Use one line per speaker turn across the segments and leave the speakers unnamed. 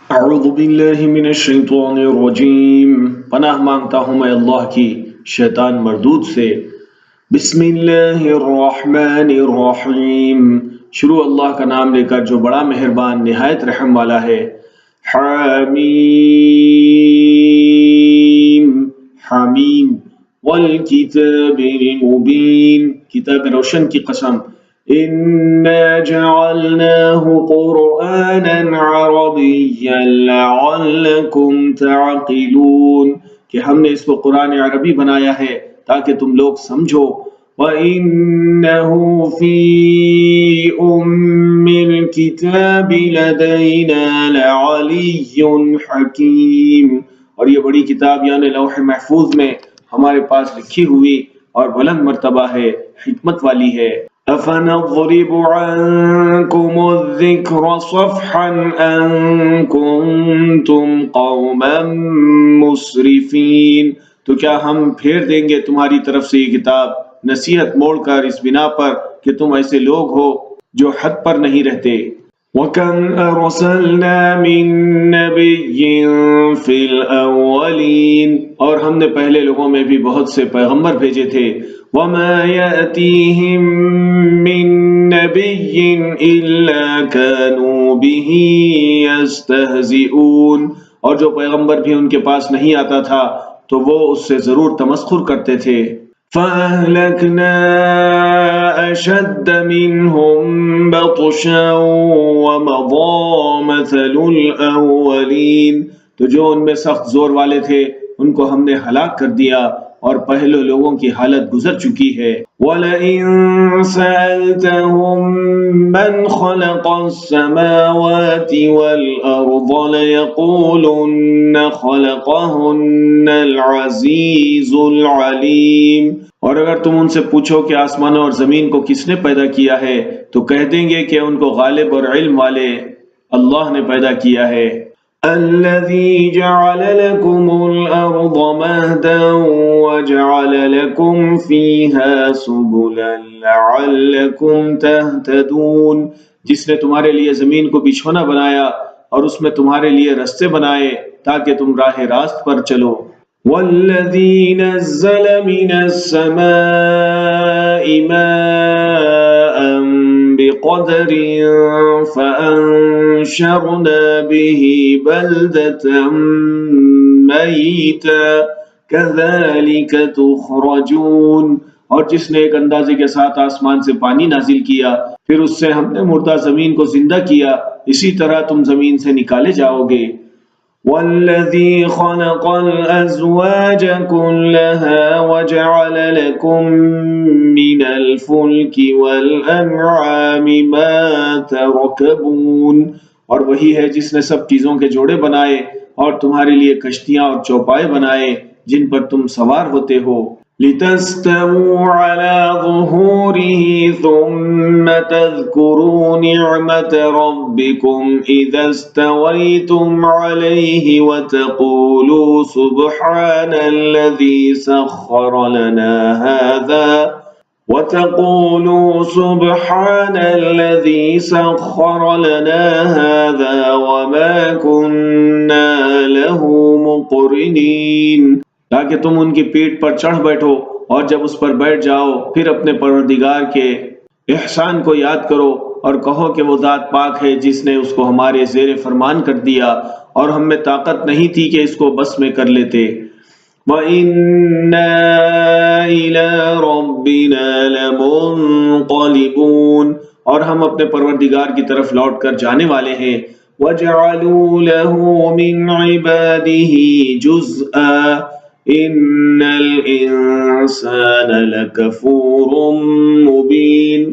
اعوذ باللہ من الشیطان الرجیم، پناہ مانگتا ہوں میں اللہ کی شیطان مردود سے۔ بسم اللہ الرحمن الرحیم، شروع اللہ کا نام لے کر جو بڑا مہربان نہایت رحم والا ہے۔ حامیم، حمیم، والکتاب المبین، کتاب روشن کی قسم۔ إِنَّا جَعَلْنَاهُ قُرْآنًا عَرَبِيًّا لَعَلَّكُمْ تَعْقِلُونَ، کہ ہم نے اس کو قرآن عربی بنایا ہے تاکہ تم لوگ سمجھو۔ وَإِنَّهُ فِي أُمِّ الْكِتَابِ لَدَيْنَا لَعَلِيٌّ حَكِيمٌ، اور یہ بڑی کتاب یعنی لوح محفوظ میں ہمارے پاس لکھی ہوئی اور بلند مرتبہ ہے، حکمت والی ہے۔ أَفَنَضْرِبُ عَنْكُمُ الذِّكْرَ صَفْحًا أَن كُنتُمْ قَوْمًا مُسْرِفِينَ، تو کیا ہم پھیر دیں گے تمہاری طرف سے یہ کتاب نصیحت موڑ کر اس بنا پر کہ تم ایسے لوگ ہو جو حد پر نہیں رہتے۔ وَكَمْ أَرْسَلْنَا مِن نَّبِيٍّ فِي الْأَوَّلِينَ، اور ہم نے پہلے لوگوں میں بھی بہت سے پیغمبر بھیجے تھے۔ وَمَا يَأْتِيهِم مِّن نَّبِيٍّ إِلَّا كَانُوا بِهِ يَسْتَهْزِئُونَ، اور جو پیغمبر بھی ان کے پاس نہیں آتا تھا تو وہ اس سے ضرور تمسخر کرتے تھے۔ فَأَهْلَكْنَا أَشَدَّ مِنْهُمْ بَطْشًا وَمَضَىٰ مَثَلُ الْأَوَّلِينَ، تو جو ان میں سخت زور والے تھے ان کو ہم نے ہلاک کر دیا اور پہلے لوگوں کی حالت گزر چکی ہے۔ وَلَئِن سَأَلْتَهُم مَّنْ خَلَقَ السَّمَاوَاتِ وَالْأَرْضَ لَيَقُولُنَّ خَلَقَهُنَّ الْعَزِيزُ الْعَلِيمُ، اور اگر تم ان سے پوچھو کہ آسمانوں اور زمین کو کس نے پیدا کیا ہے تو کہہ دیں گے کہ ان کو غالب اور علم والے اللہ نے پیدا کیا ہے۔ الذي جعل لكم الأرض مهدا وجعل لكم فيها سبلا لعلكم تهتدون، جس نے تمہارے لیے زمین کو بچھونا بنایا اور اس میں تمہارے لیے رستے بنائے تاکہ تم راہ راست پر چلو۔ والذي نزل من السماء ماء بقدر فأنشرنا به بلدة ميتا كذلك تخرجون، اور جس نے ایک اندازے کے ساتھ آسمان سے پانی نازل کیا پھر اس سے ہم نے مردہ زمین کو زندہ کیا، اسی طرح تم زمین سے نکالے جاؤ گے۔ وَالَّذِي خَلَقَ الْأَزْوَاجَ كُلَّهَا وَجَعَلَ لَكُم مِّنَ الْفُلْكِ وَالْأَنْعَامِ مَا تَرْكَبُونَ، اور وہی ہے جس نے سب چیزوں کے جوڑے بنائے اور تمہارے لیے کشتیاں اور چوپائے بنائے جن پر تم سوار ہوتے ہو۔ لِتَسْتَوُوا عَلَى ظُهُورِهِ ثُمَّ تَذْكُرُوا نِعْمَةَ رَبِّكُمْ إِذَا اسْتَوَيْتُمْ عَلَيْهِ وَتَقُولُوا سُبْحَانَ الَّذِي سَخَّرَ لَنَا هَٰذَا وَمَا كُنَّا لَهُ مُقْرِنِينَ، تاکہ تم ان کی پیٹھ پر چڑھ بیٹھو اور جب اس پر بیٹھ جاؤ پھر اپنے پروردگار کے احسان کو یاد کرو اور کہو کہ وہ ذات پاک ہے جس نے اس کو ہمارے زیر فرمان کر دیا اور ہم میں طاقت نہیں تھی کہ اس کو بس میں کر لیتے۔ وَإِنَّا إِلَىٰ رَبِّنَا لَمُنقَلِبُونَ، اور ہم اپنے پروردگار کی طرف لوٹ کر جانے والے ہیں۔ وَجَعَلُوا لَهُ مِنْ عِبَادِهِ جُزْءًا إِنَّ الْإِنسَانَ لَكَفُورٌ مُبِينٌ،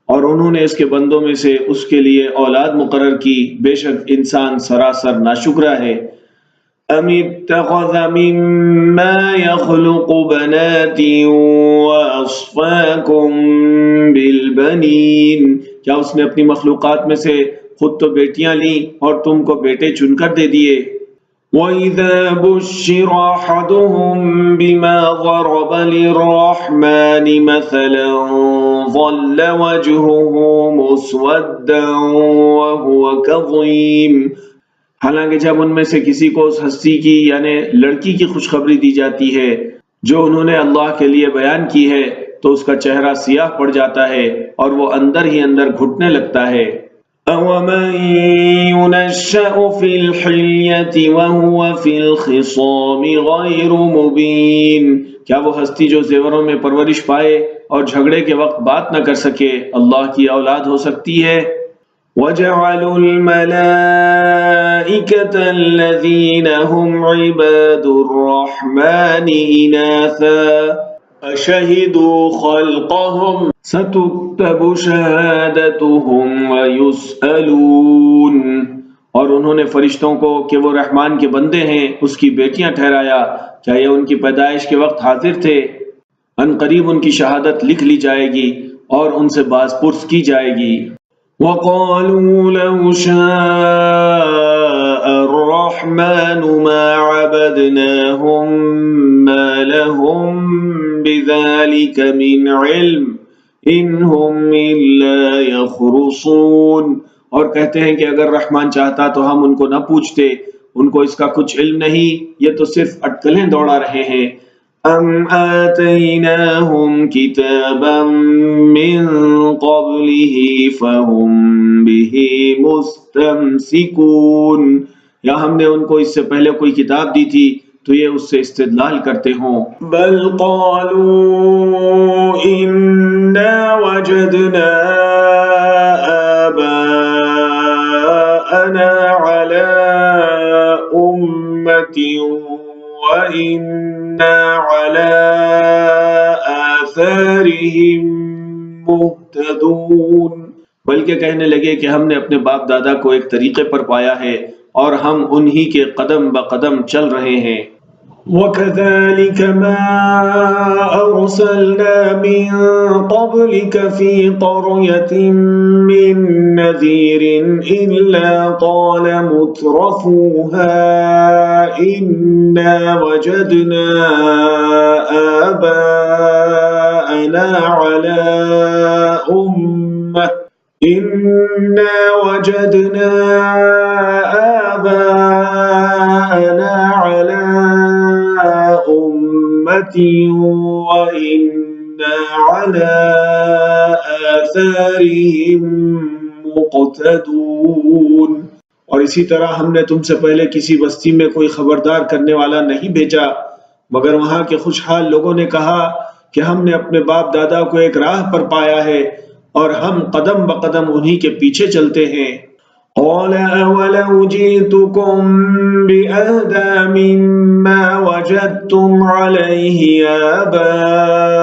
اور انہوں نے اس کے بندوں میں سے اس کے لیے اولاد مقرر کی، بے شک انسان سراسر ناشکرا ہے۔ أَمِ اتَّخَذَ مِمَّا يَخْلُقُ بَنَاتٍ وَأَصْفَاكُم بِالْبَنِينَ، کیا اس نے اپنی مخلوقات میں سے خود تو بیٹیاں لیں اور تم کو بیٹے چن کر دے دیے۔ وَإِذَا بُشِّرَ أَحَدُهُم بِمَا ضَرَبَ لِلرَّحْمَٰنِ مَثَلًا ظَلَّ وَجْهُهُ مُسْوَدًّا وَهُوَ كَظِيمٌ، حالانکہ جب ان میں سے کسی کو اس ہستی کی یعنی لڑکی کی خوشخبری دی جاتی ہے جو انہوں نے اللہ کے لیے بیان کی ہے تو اس کا چہرہ سیاہ پڑ جاتا ہے اور وہ اندر ہی اندر گھٹنے لگتا ہے۔ أَوَمَن يُنَشَّأُ فِي الْحِلْيَةِ وَهُوَ فِي الْخِصَامِ غَيْرُ مُبِينٍ، کیا وہ ہستی جو زیوروں میں پرورش پائے اور جھگڑے کے وقت بات نہ کر سکے اللہ کی اولاد ہو سکتی ہے؟ وَجَعَلُوا الْمَلَائِكَةَ الَّذِينَ هُمْ عِبَادُ الرَّحْمَنِ إِنَاثًا أَشَهِدُوا خَلْقَهُمْ سَتُكْتَبُ شَهَادَتُهُمْ وَيُسْأَلُونَ، اور انہوں نے فرشتوں کو کہ وہ رحمان کے بندے ہیں اس کی بیٹیاں ٹھہرایا، کیا یہ ان کی پیدائش کے وقت حاضر تھے؟ ان قریب ان کی شہادت لکھ لی جائے گی اور ان سے باز پرس کی جائے گی۔ وَقَالُوا لَوْ شَاءَ الرَّحْمَنُ مَا عَبَدْنَاهُمْ مَا لَهُمْ بِذَلِكَ مِنْ عِلْمٍ إِنْ هُمْ إِلَّا يَخْرُصُونَ، اور کہتے ہیں کہ اگر رحمان چاہتا تو ہم ان کو نہ پوچھتے، ان کو اس کا کچھ علم نہیں، یہ تو صرف اٹکلیں دوڑا رہے ہیں۔ أَمْ آتَيْنَاهُمْ كِتَابًا مِّن قَبْلِهِ فَهُمْ بِهِ مُسْتَمْسِكُونَ، یا ہم نے ان کو اس سے پہلے کوئی کتاب دی تھی تو یہ اس سے استدلال کرتے ہوں۔ بل قالوا إِنَّا وَجَدْنَا آبَاءَنَا عَلَىٰ أُمَّةٍ وَإِنَّا عَلَىٰ آثَارِهِم مُهْتَدُونَ، بلکہ کہنے لگے کہ ہم نے اپنے باپ دادا کو ایک طریقے پر پایا ہے اور ہم انہی کے قدم بقدم چل رہے ہیں۔ وَكَذَلِكَ مَا أَرْسَلْنَا مِن قَبْلِكَ فِي قَرْيَةٍ مِّن نَّذِيرٍ إِلَّا قَالَ مُتْرَفُوهَا إِنَّا وَجَدْنَا آبَاءَنَا عَلَىٰ أُمَّةٍ وَإِنَّا عَلَىٰ آثَارِهِم مُقْتَدُونَ، اور اسی طرح ہم نے تم سے پہلے کسی بستی میں کوئی خبردار کرنے والا نہیں بھیجا مگر وہاں کے خوشحال لوگوں نے کہا کہ ہم نے اپنے باپ دادا کو ایک راہ پر پایا ہے اور ہم قدم بقدم انہی کے پیچھے چلتے ہیں۔ قَالَ أَوَلَوْ جِئْتُكُم بِأَهْدَىٰ مِمَّا وَجَدتُّمْ عَلَيْهِ آبَاءَكُمْ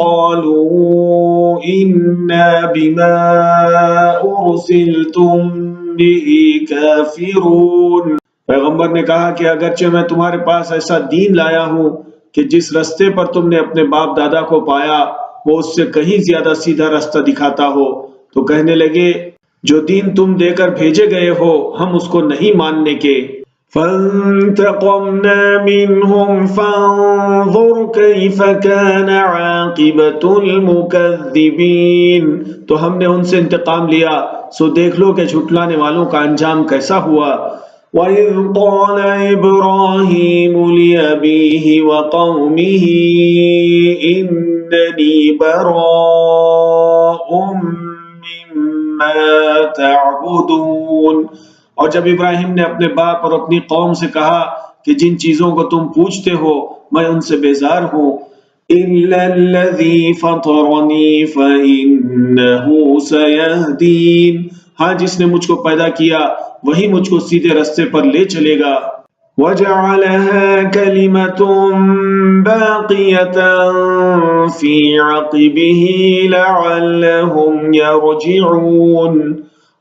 قَالُوا إِنَّا بِمَا أُرْسِلْتُم بِهِ كَافِرُونَ، پیغمبر نے کہا کہ اگرچہ میں تمہارے پاس ایسا دین لایا ہوں کہ جس رستے پر تم نے اپنے باپ دادا کو پایا وہ اس سے کہیں زیادہ سیدھا راستہ دکھاتا ہو، تو کہنے لگے جو دین تم دے کر بھیجے گئے ہو ہم اس کو نہیں ماننے کے۔ فَانْتَقَمْنَا مِنْهُمْ فَانظُرْ كَيْفَ كَانَ عَاقِبَةُ الْمُكَذِّبِينَ، تو ہم نے ان سے انتقام لیا سو دیکھ لو کہ جھٹلانے والوں کا انجام کیسا ہوا۔ وَإِذْ قَالَ إِبْرَاهِيمُ لِأَبِيهِ وَقَوْمِهِ إِنَّنِي بَرَاءٌ مِّمَّا تَعْبُدُونَ، اور جب ابراہیم نے اپنے باپ اور اپنی قوم سے کہا کہ جن چیزوں کو تم پوچھتے ہو میں ان سے بیزار ہوں، إِلَّا الَّذِي فَطَرَنِي فَإِنَّهُ سَيَهْدِينِ، ہاں جس نے مجھ کو پیدا کیا وہی مجھ کو سیدھے رستے پر لے چلے گا۔ وَجَعَلَهَا كَلِمَةٌ بَاقِيَةً فِي عَقِبِهِ لَعَلَّهُمْ يَرْجِعُونَ،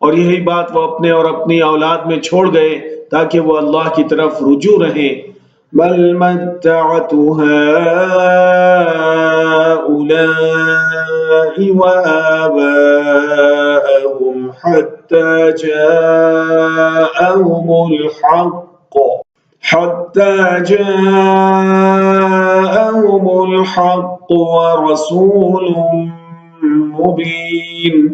اور یہی بات وہ اپنے اور اپنی اولاد میں چھوڑ گئے تاکہ وہ اللہ کی طرف رجوع رہیں۔ بَلْ مَتَّعْتُ هَٰؤُلَاءِ وَآبَاءَهُمْ حَتَّىٰ جَاءَهُمُ الْحَقُّ وَرَسُولٌ مبین۔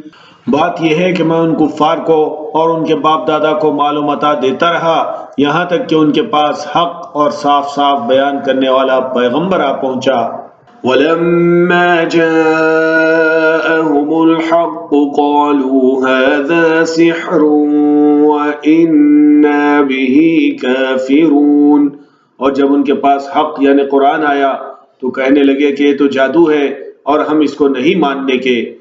بات یہ ہے کہ میں ان کفار کو اور ان کے باپ دادا کو معلومات دیتا رہا یہاں تک کہ ان کے پاس حق اور صاف صاف بیان کرنے والا پیغمبر آ پہنچا۔ وَلَمَّا جَاءَهُمُ الْحَقُّ قَالُوا هَذَا سِحْرٌ وَإِنَّا بِهِ كَافِرُونَ۔ اور جب ان کے پاس حق یعنی قرآن آیا تو کہنے لگے کہ یہ تو جادو ہے اور ہم اس کو نہیں ماننے کے۔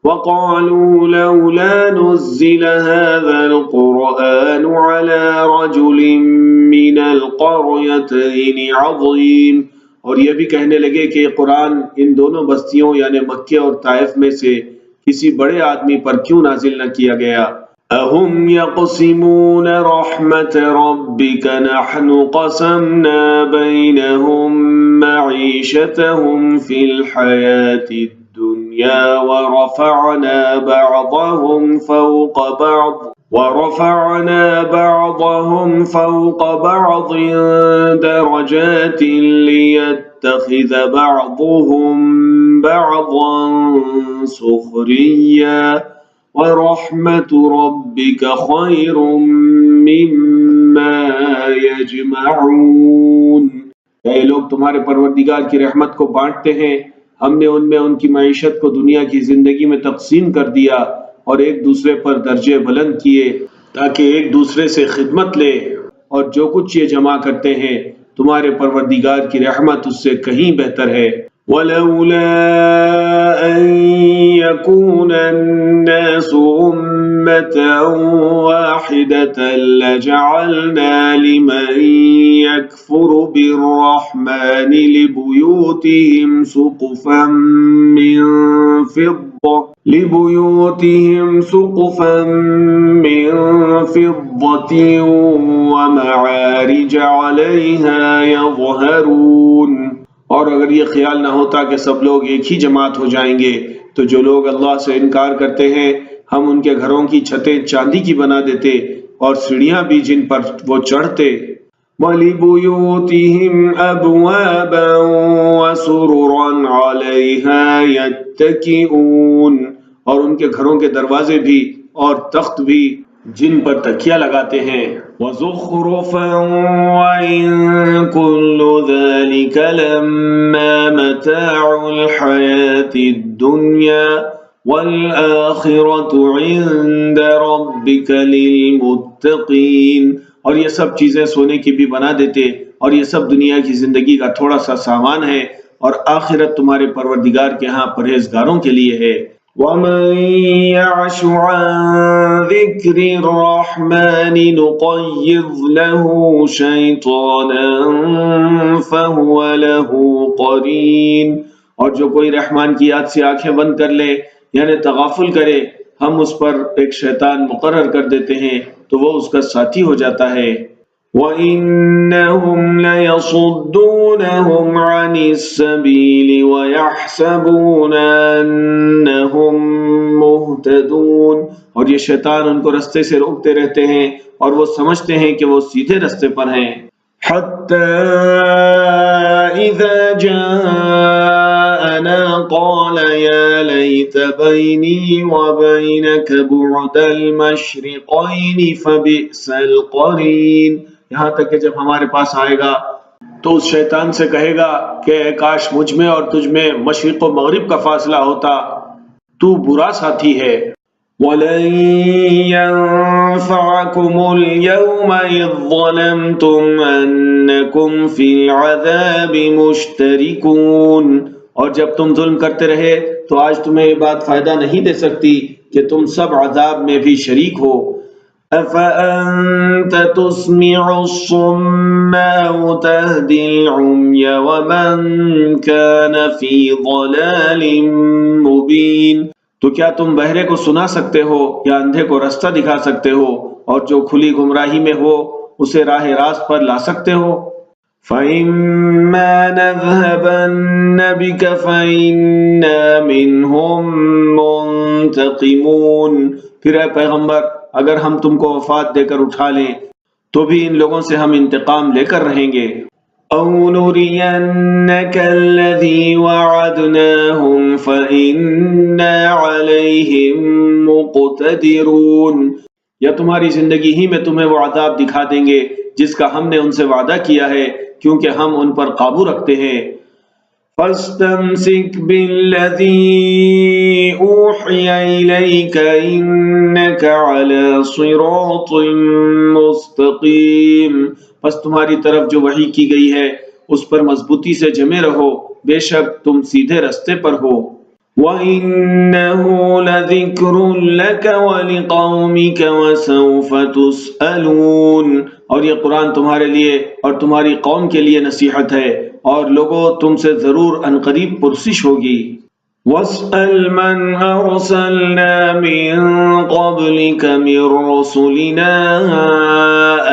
وَقَالُوا لَوْلَا نُزِّلَ هَذَا الْقُرْآنُ عَلَى رَجُلٍ مِّنَ الْقَرْيَتَيْنِ عَظِيمٍ۔ اور یہ بھی کہنے لگے کہ قرآن ان دونوں بستیوں یعنی مکہ اور طائف میں سے کسی بڑے آدمی پر کیوں نازل نہ کیا گیا۔ اَهُمْ يَقْسِمُونَ رَحْمَةَ رَبِّكَ نَحْنُ قَسَمْنَا بَيْنَهُمْ مَعِيشَتَهُمْ فِي الْحَيَاةِ الدُّنْيَا وَرَفَعْنَا بَعْضَهُمْ فَوْقَ بَعْضٍ دَرَجَاتٍ لِيَتَّخِذَ بَعْضُهُمْ بَعْضًا سُخْرِيًّا وَرَحْمَةُ رَبِّكَ خَيْرٌ مِّمَّا يَجْمَعُونَ۔ اے لوگ تمہارے پروردگار کی رحمت کو بانٹتے ہیں، ہم نے ان میں ان کی معیشت کو دنیا کی زندگی میں تقسیم کر دیا اور ایک دوسرے پر درجے بلند کیے تاکہ ایک دوسرے سے خدمت لے، اور جو کچھ یہ جمع کرتے ہیں تمہارے پروردگار کی رحمت اس سے کہیں بہتر ہے۔ وَلَوْلَا أَن يَكُونَ النَّاسُ أُمَّةً وَاحِدَةً لَجَعَلْنَا لِمَن يَكْفُرُ بِالرَّحْمَنِ لِبُيُوتِهِمْ سُقُفًا مِّن فِضَّةٍ وَمَعَارِجَ عَلَيْهَا يَظْهَرُونَ۔ اور اگر یہ خیال نہ ہوتا کہ سب لوگ ایک ہی جماعت ہو جائیں گے تو جو لوگ اللہ سے انکار کرتے ہیں ہم ان کے گھروں کی چھتیں چاندی کی بنا دیتے اور سیڑھیاں بھی جن پر وہ چڑھتے۔ وَلِبُيُوتِهِمْ أَبْوَابًا وَسُرُرًا عَلَيْهَا يَتَّكِئُونَ۔ اور ان کے گھروں کے دروازے بھی اور تخت بھی جن پر تکیہ لگاتے ہیں۔ وَزُخْرُفًا وَإِن كُلُّ ذَلِكَ لَمَّا مَتَاعُ الْحَيَاةِ الدُّنْيَا وَالْآخِرَةُ عِندَ رَبِّكَ لِلْمُتَّقِينَ۔ اور یہ سب چیزیں سونے کی بھی بنا دیتے اور یہ سب دنیا کی زندگی کا تھوڑا سا سامان ہے اور آخرت تمہارے پروردگار کے ہاں پرہیزگاروں کے لیے ہے۔ وَمَن يَعْشُ عَن ذِكْرِ الرَّحْمَنِ نُقَيِّضْ لَهُ شَيْطَانًا فَهُوَ لَهُ قَرِينٌ۔ اور جو کوئی رحمان کی یاد سے آنکھیں بند کر لے یعنی تغافل کرے ہم اس پر ایک شیطان مقرر کر دیتے ہیں تو وہ اس کا ساتھی ہو جاتا ہے۔ وَإِنَّهُمْ لَيَصُدُّونَهُمْ عَنِ السَّبِيلِ وَيَحْسَبُونَ أَنَّهُمْ مُهْتَدُونَ۔ اور یہ شیطان ان کو رستے سے روکتے رہتے ہیں اور وہ سمجھتے ہیں کہ وہ سیدھے رستے پر ہیں۔ حَتَّى إِذَا جَاءَنَا قَالَ يَا لَيْتَ بَيْنِي وَبَيْنَكَ بُعْدَ الْمَشْرِقَيْنِ فَبِئْسَ الْقَرِينُ۔ یہاں تک کہ جب ہمارے پاس آئے گا تو اس شیطان سے کہے گا کہ اے کاش مجھ میں اور تجھ میں مشرق و مغرب کا فاصلہ ہوتا، تو برا ساتھی ہے۔ وَلَن يَنفَعَكُمُ الْيَوْمَ إِذ ظَّلَمْتُمْ أَنَّكُمْ فِي الْعَذَابِ مُشْتَرِكُونَ۔ اور جب تم ظلم کرتے رہے تو آج تمہیں یہ بات فائدہ نہیں دے سکتی کہ تم سب عذاب میں بھی شریک ہو۔ أَفَأَنْتَ تُسْمِعُ الصُّمَّ أَوْ تَهْدِي الْعُمْيَ وَمَنْ كَانَ فِي ضَلَالٍ مُبِينٍ۔ تو کیا تم بہرے کو سنا سکتے ہو یا اندھے کو رستہ دکھا سکتے ہو اور جو کھلی گمراہی میں ہو اسے راہ راست پر لا سکتے ہو؟ فَإِمَّا نَذْهَبَنَّ بِكَ فَإِنَّا مِنْهُمْ مُنْتَقِمُونَ۔ پھر اے پیغمبر اگر ہم تم کو وفات دے کر اٹھا لیں تو بھی ان لوگوں سے ہم انتقام لے کر رہیں گے۔ أو نرينك الذي وعدناهم فإنا عليهم مقتدرون، یا تمہاری زندگی ہی میں تمہیں وہ عذاب دکھا دیں گے جس کا ہم نے ان سے وعدہ کیا ہے، کیونکہ ہم ان پر قابو رکھتے ہیں۔ فاستمسك بالذي أوحي إليك إنك على صراط مستقيم، پس تمہاری طرف جو وحی کی گئی ہے اس پر مضبوطی سے جمے رہو، بے شک تم سیدھے رستے پر ہو۔ وَإِنَّهُ لَذِكْرٌ لَكَ وَلِقَوْمِكَ وَسَوْفَ تُسْأَلُونَ، اور یہ قرآن تمہارے لیے اور تمہاری قوم کے لیے نصیحت ہے، اور لوگوں تم سے ضرور عنقریب پرسش ہوگی۔ وَاسْأَلْ مَنْ أَرْسَلْنَا مِن قَبْلِكَ مِن رُّسُلِنَا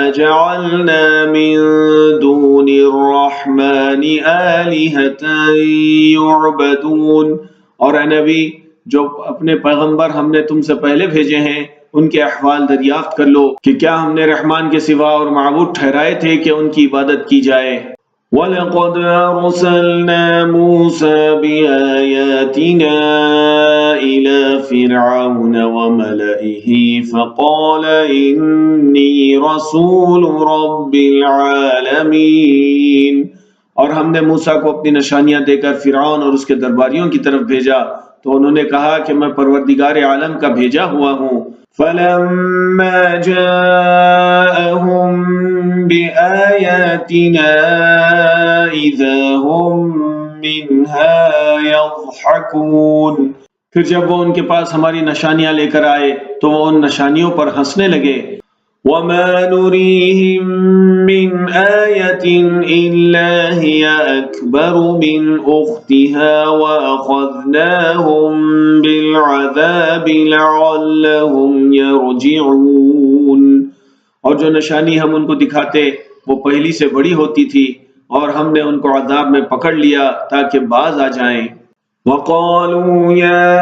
أَجَعَلْنَا مِن دُونِ الرَّحْمَنِ آلِهَةً يُعْبَدُونَ، اور اے نبی، جو اپنے پیغمبر ہم نے تم سے پہلے بھیجے ہیں ان کے احوال دریافت کر لو کہ کیا ہم نے رحمان کے سوا اور معبود ٹھہرائے تھے کہ ان کی عبادت کی جائے۔ وَلَقَدْ أَرْسَلْنَا مُوسَىٰ بِآيَاتِنَا إِلَىٰ فِرْعَوْنَ وَمَلَئِهِ فَقَالَ إِنِّي رَسُولُ رَبِّ الْعَالَمِينَ، اور ہم نے موسیٰ کو اپنی نشانیاں دے کر فرعون اور اس کے درباریوں کی طرف بھیجا تو انہوں نے کہا کہ میں پروردگار عالم کا بھیجا ہوا ہوں۔ فَلَمَّا جَاءَهُم بِآيَاتِنَا إِذَا هُم مِّنْهَا يَضْحَكُونَ، پھر جب وہ ان کے پاس ہماری نشانیاں لے کر آئے تو وہ ان نشانیوں پر ہنسنے لگے۔ وَمَا نُرِيهِم مِّنْ آيَةٍ إِلَّا هِيَ أَكْبَرُ مِنْ أُخْتِهَا وَأَخَذْنَاهُم بِالْعَذَابِ لَعَلَّهُمْ يَرْجِعُونَ، اور جو نشانی ہم ان کو دکھاتے وہ پہلی سے بڑی ہوتی تھی، اور ہم نے ان کو عذاب میں پکڑ لیا تاکہ باز آ جائیں۔ وَقَالُوا يَا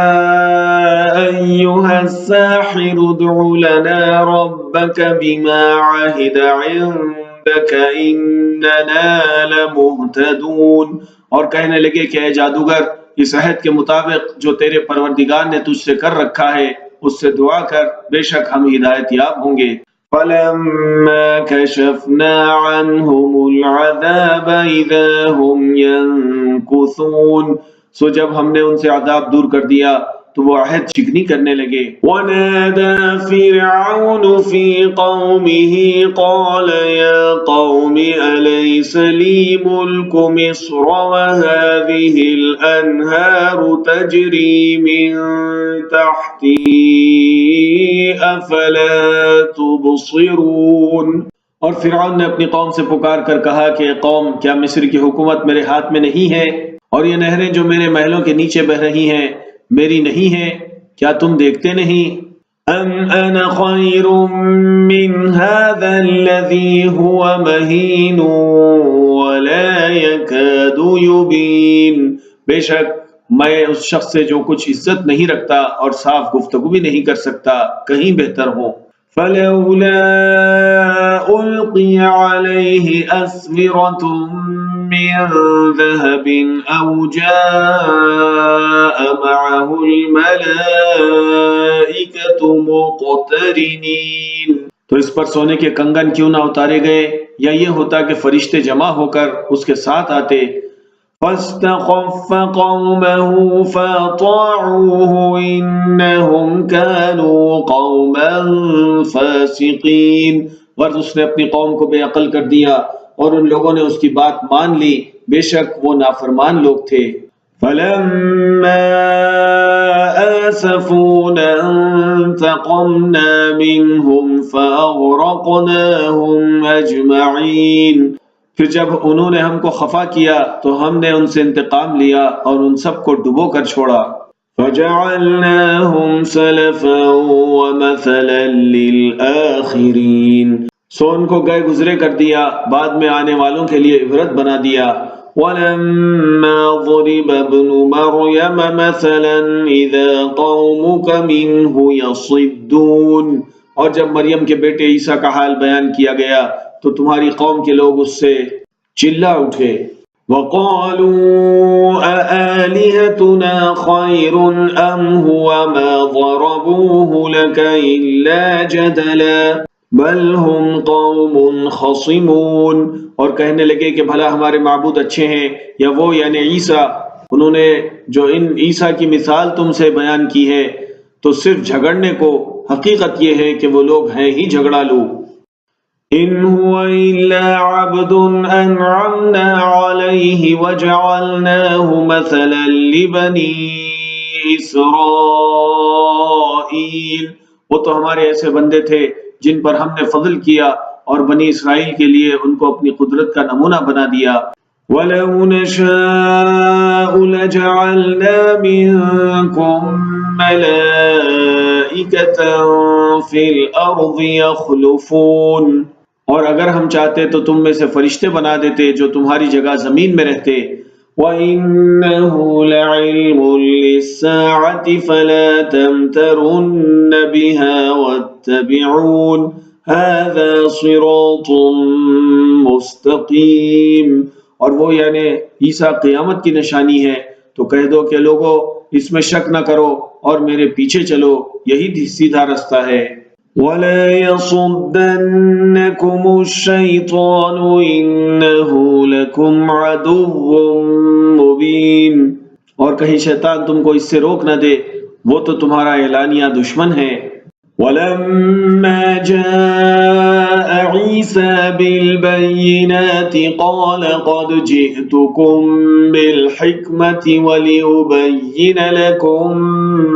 أَيُّهَا السَّاحِرُ ادْعُ لَنَا رَبَّكَ بِمَا عَهِدَ عِندَكَ إِنَّنَا لَمُهْتَدُونَ، اور کہنے لگے کہ اے جادوگر، اس عہد کے مطابق جو تیرے پروردگار نے تجھ سے کر رکھا ہے اس سے دعا کر، بے شک ہم ہدایت یاب ہوں گے۔ فَلَمَّا كَشَفْنَا عَنْهُمُ الْعَذَابَ إِذَا هُمْ يَنكُثُونَ، سو جب ہم نے ان سے عذاب دور کر دیا تو وہ عہد شکنی کرنے لگے۔ وَنَادَى فِرْعَوْنُ فِي قَوْمِهِ قَالَ يَا قَوْمِ أَلَيْسَ لِي مُلْكُ مِصْرَ وَهَٰذِهِ الْأَنْهَارُ تَجْرِي مِن تَحْتِي أَفَلَا تُبْصِرُونَ، اور فرعون نے اپنی قوم سے پکار کر کہا کہ اے قوم، کیا مصر کی حکومت میرے ہاتھ میں نہیں ہے، اور یہ نہریں جو میرے محلوں کے نیچے بہ رہی ہیں میری نہیں ہیں؟ کیا تم دیکھتے نہیں؟ ام انا خیر من هذا الذی هو مہین ولا یکاد یبین، بے شک میں اس شخص سے جو کچھ عزت نہیں رکھتا اور صاف گفتگو بھی نہیں کر سکتا کہیں بہتر ہوں۔ فلولا القی علیہ اسورۃ من ذهب أو جاء معه الملائكة مقترنين، تو اس پر سونے کے کنگن کیوں نہ اتارے گئے، یا یہ ہوتا کہ فرشتے جمع ہو کر اس کے ساتھ آتے۔ فاستخف قومه فاطاعوه إنهم كانوا قوما فاسقين، غرض اس نے اپنی قوم کو بے عقل کر دیا اور ان لوگوں نے اس کی بات مان لی، بے شک وہ نافرمان لوگ تھے۔ فَلَمَّا آسَفُونَا انتَقَمْنَا مِنْهُمْ فَأَغْرَقْنَاهُمْ أَجْمَعِينَ، پھر جب انہوں نے ہم کو خفا کیا تو ہم نے ان سے انتقام لیا اور ان سب کو ڈبو کر چھوڑا۔ فَجَعَلْنَاهُمْ سَلَفًا وَمَثَلًا لِلْآخِرِينَ، سو ان کو گئے گزرے کر دیا، بعد میں آنے والوں کے لیے عبرت بنا دیا۔ وَلَمَّا ضُرِبَ ابْنُ مَرْيَمَ مَثَلًا إِذَا قَوْمُكَ مِنْهُ يَصِدُّونَ، اور جب مریم کے بیٹے عیسیٰ کا حال بیان کیا گیا تو تمہاری قوم کے لوگ اس سے چلا اٹھے۔ وَقَالُوا أَآلِهَتُنَا خَيْرٌ أَمْ هُوَ مَا ضَرَبُوهُ لَكَ إِلَّا جَدَلًا بَلْ هُمْ قَوْمٌ خَصِمُونَ، اور کہنے لگے کہ بھلا ہمارے معبود اچھے ہیں یا وہ یعنی عیسیٰ، انہوں نے جو ان عیسیٰ کی مثال تم سے بیان کی ہے تو صرف جھگڑنے کو، حقیقت یہ ہے کہ وہ لوگ ہیں ہی جھگڑالو۔ إِنْ هُوَ إِلَّا عَبْدٌ أَنْعَمْنَا عَلَيْهِ وَجَعَلْنَاهُ مَثَلًا لِبَنِي إِسْرَائِيلَ، وہ تو ہمارے ایسے بندے تھے جن پر ہم نے فضل کیا اور بنی اسرائیل کے لیے ان کو اپنی قدرت کا نمونہ بنا دیا۔ وَلَوْ نَشَاءُ لَجَعَلْنَا مِنْكُمْ مَلَائِكَةً فِي الْأَرْضِ يَخْلُفُونَ، اور اگر ہم چاہتے تو تم میں سے فرشتے بنا دیتے جو تمہاری جگہ زمین میں رہتے۔ وَإِنَّهُ لَعِلْمٌ لِلسَّاعَةِ فَلَا تَمْتَرُنَّ بِهَا وَاتَّبِعُونِ هَذَا صِرَاطٌ مُسْتَقِيمٌ، اور وہ یعنی عیسیٰ قیامت کی نشانی ہے، تو کہہ دو کہ لوگو اس میں شک نہ کرو اور میرے پیچھے چلو، یہی سیدھا رستہ ہے۔ وَلَا يَصُدَّنَّكُمُ الشَّيْطَانُ إِنَّهُ لَكُمْ عَدُوٌّ مُبِينٌ، اور کہیں شیطان تم کو اس سے روک نہ دے، وہ تو تمہارا اعلانیہ دشمن ہے۔ وَلَمَّا جَاءَ عِيسَى بِالْبَيِّنَاتِ قَالَ قَدْ جِئْتُكُم بِالْحِكْمَةِ وَلِأُبَيِّنَ لَكُم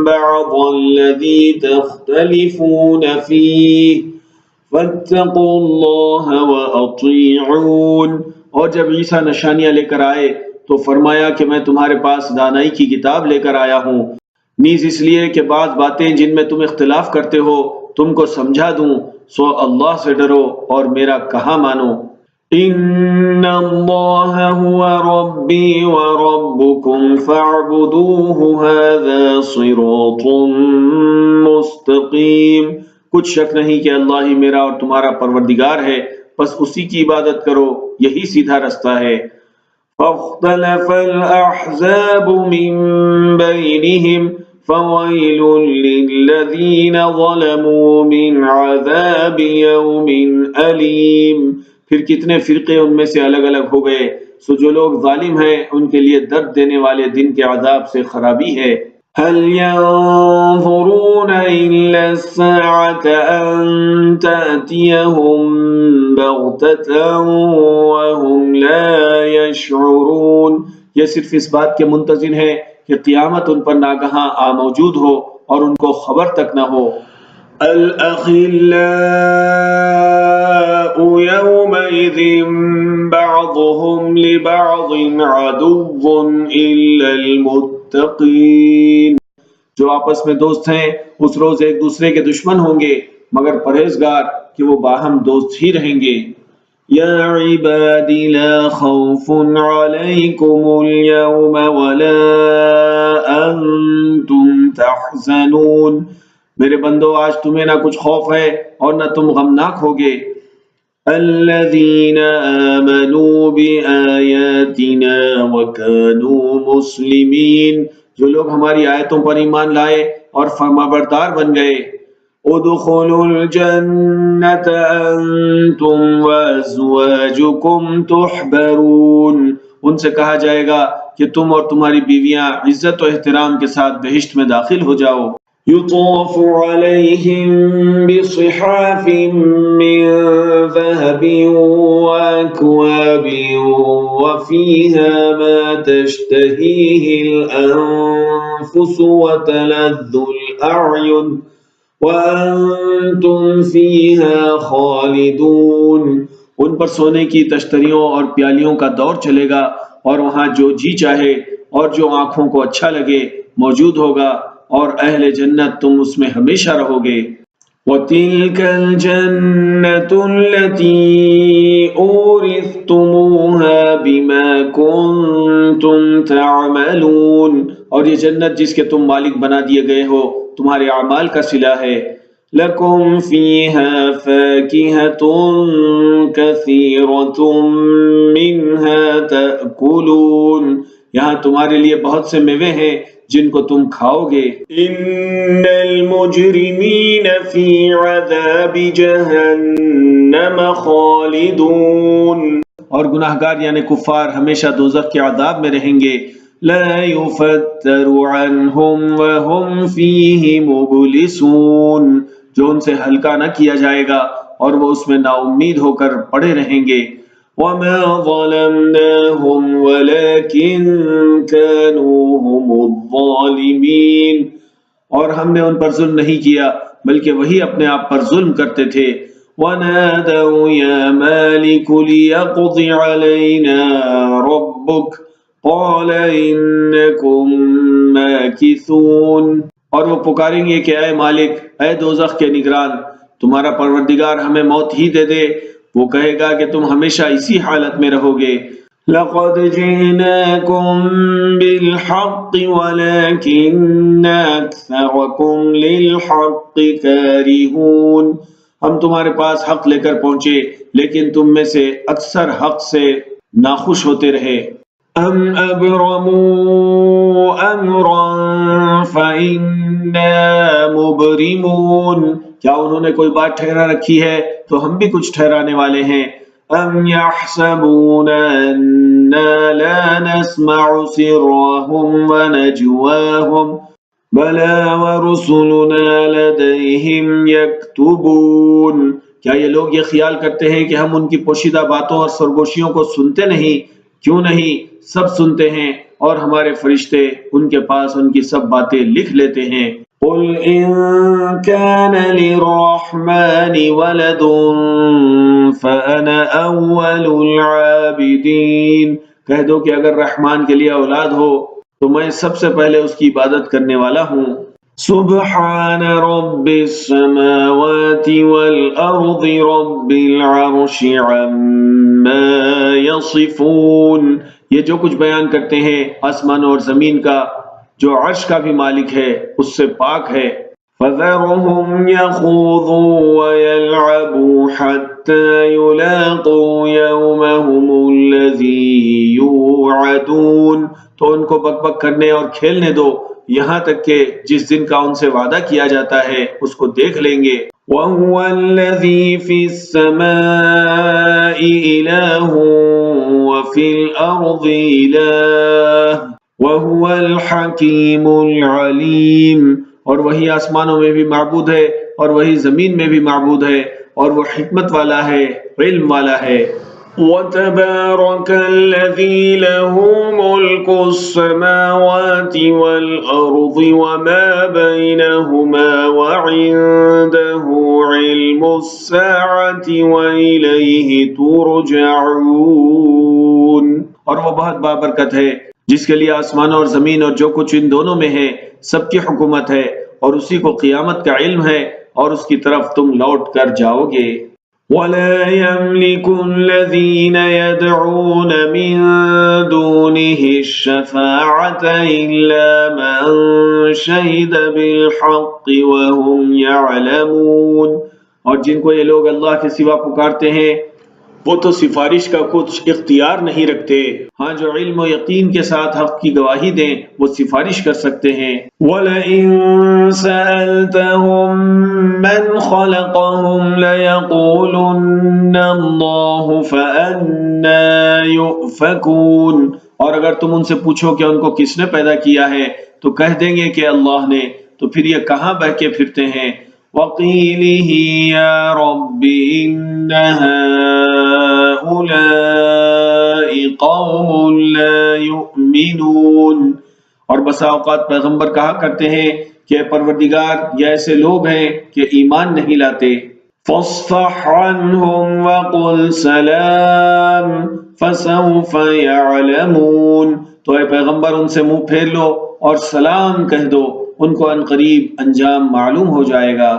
بَعْضَ الَّذِي تَخْتَلِفُونَ فِيهِ فَاتَّقُوا اللَّهَ وَأَطِيعُونِ، اور جب عیسیٰ نشانیاں لے کر آئے تو فرمایا کہ میں تمہارے پاس دانائی کی کتاب لے کر آیا ہوں، نیز اس لیے کہ بعض باتیں جن میں تم اختلاف کرتے ہو تم کو سمجھا دوں، سو اللہ سے ڈرو اور میرا کہا مانو۔ ان اللہ هو ربی وربکم فاعبدوه هذا صراط مستقیم، کچھ شک نہیں کہ اللہ ہی میرا اور تمہارا پروردگار ہے، بس اسی کی عبادت کرو، یہی سیدھا رستہ ہے۔ فاختلف الأحزاب من بينهم فويل للذين ظلموا من عذاب يوم أليم، پھر کتنے فرقے ان میں سے الگ الگ ہو گئے، سو جو لوگ ظالم ہیں ان کے لیے درد دینے والے دن کے عذاب سے خرابی ہے۔ هل ينظرون إلا الساعة أن تأتيهم بغتة وهم لا يشعرون، یہ صرف اس بات کے منتظر ہیں کہ قیامت ان پر ناگہاں آ موجود ہو اور ان کو خبر تک نہ ہو۔ الأخلاء يومئذ بعضهم لبعض عدو إلا المتقين، جو آپس میں دوست ہیں اس روز ایک دوسرے کے دشمن ہوں گے مگر پرہیزگار کہ وہ باہم دوست ہی رہیں گے۔ یا عباد لا خوف علیکم اليوم ولا انتم تحزنون، میرے بندو آج تمہیں نہ کچھ خوف ہے اور نہ تم غمناک ہوگے۔ الذین آمنوا بآیاتنا وکانوا مسلمین، جو لوگ ہماری آیتوں پر ایمان لائے اور فرمانبردار بن گئے۔ ادخلوا الجنة انتم وازواجکم تحبرون، ان سے کہا جائے گا کہ تم اور تمہاری بیویاں عزت و احترام کے ساتھ بہشت میں داخل ہو جاؤ۔ یطاف علیہم بصحاف من ذهب واکواب وفیہا ما تشتہیہ الانفس وتلذ الاعین وَأَنْتُمْ فِيهَا خَالِدُونَ، ان پر سونے کی تشتریوں اور پیالیوں کا دور چلے گا اور وہاں جو جی چاہے اور جو آنکھوں کو اچھا لگے موجود ہوگا، اور اہل جنت تم اس میں ہمیشہ رہو گے۔ وَتِلْكَ الْجَنَّةُ الَّتِي أُورِثْتُمُوهَا بِمَا كُنْتُمْ تَعْمَلُونَ، اور یہ جنت جس کے تم مالک بنا دیے گئے ہو تمہارے اعمال کا صلہ ہے۔ لَكُمْ فِيهَا فَاكِهَةٌ كثيرة منها تأكلون، یہاں تمہارے لیے بہت سے میوے ہیں جن کو تم کھاؤ گے۔ ان المجرمین فی عذاب جہنم خالدون، اور گناہگار یعنی کفار ہمیشہ دوزخ کے عذاب میں رہیں گے۔ لا یفتر عنہم وہم فیہ مبلسون، جو ان سے ہلکا نہ کیا جائے گا اور وہ اس میں نا امید ہو کر پڑے رہیں گے۔ وَمَا ظَلَمْنَاهُمْ وَلَكِنْ كَانُوا هُمُ الظَّالِمِينَ، اور ہم نے ان پر ظلم نہیں کیا بلکہ وہی اپنے آپ پر ظلم کرتے تھے۔ وَنَادَوْا يَا مَالِكُ لِيَقْضِ عَلَيْنَا رَبُّكَ قَالَ إِنَّكُمْ مَاكِثُونَ، اور وہ پکاریں گے کہ اے مالک، اے دوزخ کے نگران، تمہارا پروردگار ہمیں موت ہی دے دے۔ وہ کہے گا کہ تم ہمیشہ اسی حالت میں رہو گے۔ لَقَدْ جِئْنَاكُمْ بِالْحَقِّ وَلَكِنَّ أَكْثَرَكُمْ لِلْحَقِّ كَارِهُونَ، ہم تمہارے پاس حق لے کر پہنچے لیکن تم میں سے اکثر حق سے ناخوش ہوتے رہے۔ ام ابرموا امرا فإنا مبرمون، کیا انہوں نے کوئی بات ٹھہرا رکھی ہے تو ہم بھی کچھ ٹھہرانے والے ہیں۔ ام يحسبون أنا لا نسمع سرهم ونجواهم بلى ورسلنا لديهم يكتبون، کیا یہ لوگ یہ خیال کرتے ہیں کہ ہم ان کی پوشیدہ باتوں اور سرگوشیوں کو سنتے نہیں؟ کیوں نہیں، سب سنتے ہیں اور ہمارے فرشتے ان کے پاس ان کی سب باتیں لکھ لیتے ہیں۔ قل ان كان للرحمن ولد فانا اول العابدین، کہہ دو کہ اگر رحمان کے لیے اولاد ہو تو میں سب سے پہلے اس کی عبادت کرنے والا ہوں۔ سبحان رب السماوات والارض رب العرش عما یصفون، یہ جو کچھ بیان کرتے ہیں آسمان اور زمین کا، جو عرش کا بھی مالک ہے اس سے پاک ہے۔ فَذَرْهُمْ يَخُوضُوا وَيَلْعَبُوا حَتَّى يُلَاقُوا يَوْمَهُمُ الَّذِي يُوعَدُونَ، تو ان کو بک بک کرنے اور کھیلنے دو یہاں تک کہ جس دن کا ان سے وعدہ کیا جاتا ہے اس کو دیکھ لیں گے۔ وَهُوَ الَّذِي فِي السَّمَاءِ إِلَٰهٌ وَفِي الْأَرْضِ إِلَٰهٌ وَهُوَ الْحَكِيمُ الْعَلِيمُ، اور وہی آسمانوں میں بھی معبود ہے اور وہی زمین میں بھی معبود ہے اور وہ حکمت والا ہے، علم والا ہے۔ وَتَبَارَكَ الَّذِي لَهُ مُلْكُ السَّمَاوَاتِ وَالْأَرْضِ وَمَا بَيْنَهُمَا وَعِندَهُ عِلْمُ السَّاعَةِ وَإِلَيْهِ تُرْجَعُونَ، اور وہ بہت بابرکت ہے جس کے لیے آسمان اور زمین اور جو کچھ ان دونوں میں ہے سب کی حکومت ہے، اور اسی کو قیامت کا علم ہے اور اس کی طرف تم لوٹ کر جاؤ گے۔ وَلَا يَمْلِكُ الَّذِينَ يَدْعُونَ مِن دُونِهِ الشَّفَاعَةَ إِلَّا مَن شَهِدَ بِالْحَقِّ وَهُمْ يَعْلَمُونَ، اور جن کو یہ لوگ اللہ کے سوا پکارتے ہیں وہ تو سفارش کا کچھ اختیار نہیں رکھتے، ہاں جو علم و یقین کے ساتھ حق کی گواہی دیں وہ سفارش کر سکتے ہیں۔ وَلَئِن سَأَلْتَهُم مَّنْ خَلَقَهُمْ لَيَقُولُنَّ اللَّهُ فَأَنَّىٰ يُؤْفَكُونَ، اور اگر تم ان سے پوچھو کہ ان کو کس نے پیدا کیا ہے تو کہہ دیں گے کہ اللہ نے، تو پھر یہ کہاں بہکے پھرتے ہیں۔ وَقِيلِهِ يَا رَبِّ إِنَّ هَٰؤُلَاءِ قَوْمٌ لَا يُؤْمِنُونَ، اور بسا اوقات پیغمبر کہا کرتے ہیں کہ پروردگار یہ ایسے لوگ ہیں کہ ایمان نہیں لاتے۔ فَاصْفَحْ عَنْهُمْ وَقُلْ سَلَامٌ فَسَوْفَ يَعْلَمُونَ، تو اے پیغمبر ان سے منہ پھیر لو اور سلام کہہ دو، ان کو عنقریب انجام معلوم ہو جائے گا۔